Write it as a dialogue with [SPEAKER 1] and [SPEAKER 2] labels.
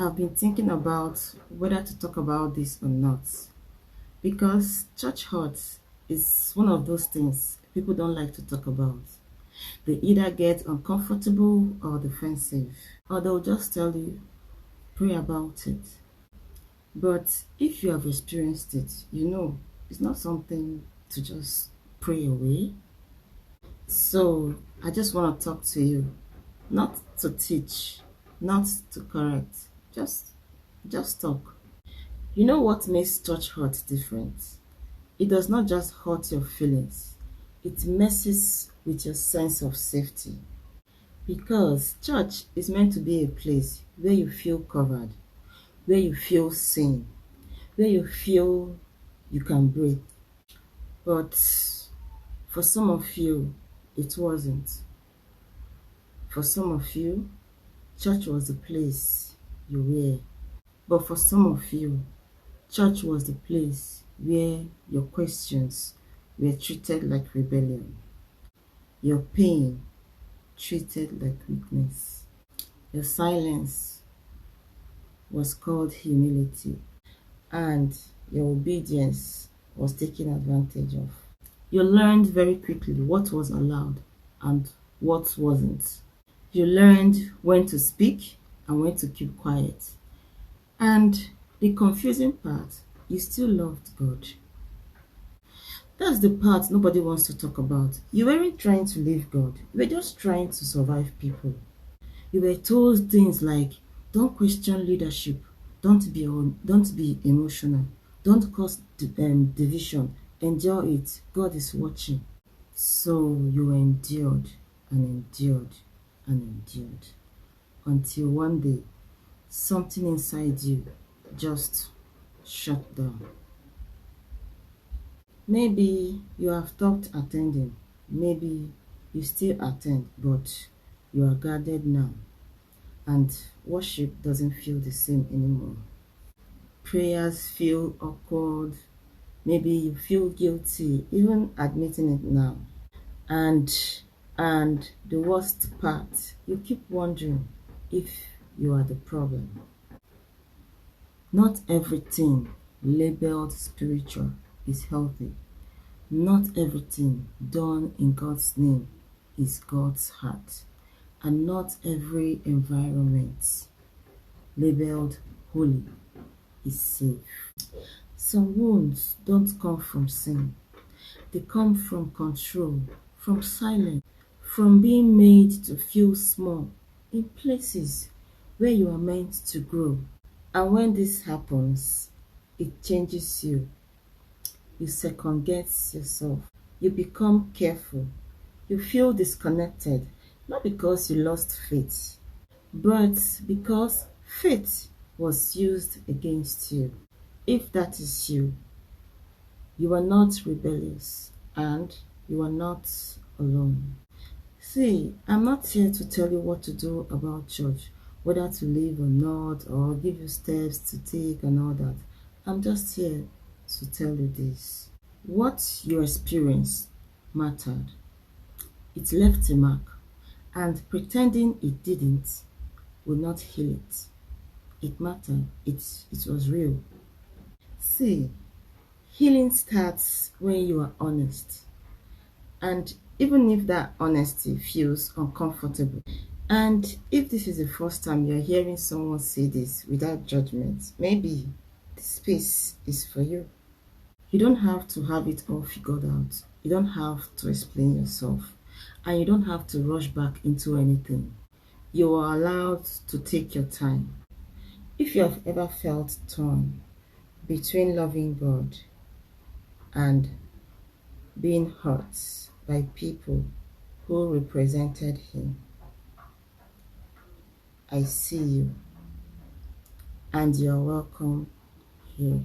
[SPEAKER 1] I've been thinking about whether to talk about this or not because church hurt is one of those things people don't like to talk about. They either get uncomfortable or defensive, or they'll just tell you, pray about it. But if you have experienced it, it's not something to just pray away. So I just want to talk to you, not to teach, not to correct, just talk. You know what makes church hurt different? It does not just hurt your feelings, it messes with your sense of safety. Because church is meant to be a place where you feel covered, where you feel seen, where you feel you can breathe. But for some of you, it wasn't. For some of you, church was the place you were. But for some of you, church was the place where your questions were treated like rebellion, your pain treated like weakness, your silence was called humility, and your obedience was taken advantage of. You learned very quickly what was allowed and what wasn't. You learned when to speak and when to keep quiet. And the confusing part, you still loved God. That's the part nobody wants to talk about. You weren't trying to leave God. You were just trying to survive people. You were told things like, don't question leadership, don't be emotional, don't cause division, endure it, God is watching. So you endured and endured and endured until one day something inside you just shut down. Maybe you have stopped attending, maybe you still attend, but you are guarded now, and worship doesn't feel the same anymore. Prayers feel awkward, maybe you feel guilty even admitting it now. And and the worst part, you keep wondering if you are the problem. Not everything labeled spiritual is healthy. Not everything done in God's name is God's heart. And not every environment labeled holy is safe. Some wounds don't come from sin. They come from control, from silence, from being made to feel small in places where you are meant to grow. And when this happens, it changes you. You second guess yourself. You become careful. You feel disconnected, not because you lost faith, but because faith was used against you. If that is you, you are not rebellious and you are not alone. See, I'm not here to tell you what to do about church, whether to leave or not, or give you steps to take and all that. I'm just here to tell you this. What you experienced mattered. It left a mark, and pretending it didn't will not heal it. It mattered. It was real. See, healing starts when you are honest. And even if that honesty feels uncomfortable, and if this is the first time you're hearing someone say this without judgment, maybe this space is for you. You don't have to have it all figured out. You don't have to explain yourself. And you don't have to rush back into anything. You are allowed to take your time. If you have ever felt torn between loving God and being hurt by people who represented Him, I see you and you're welcome here.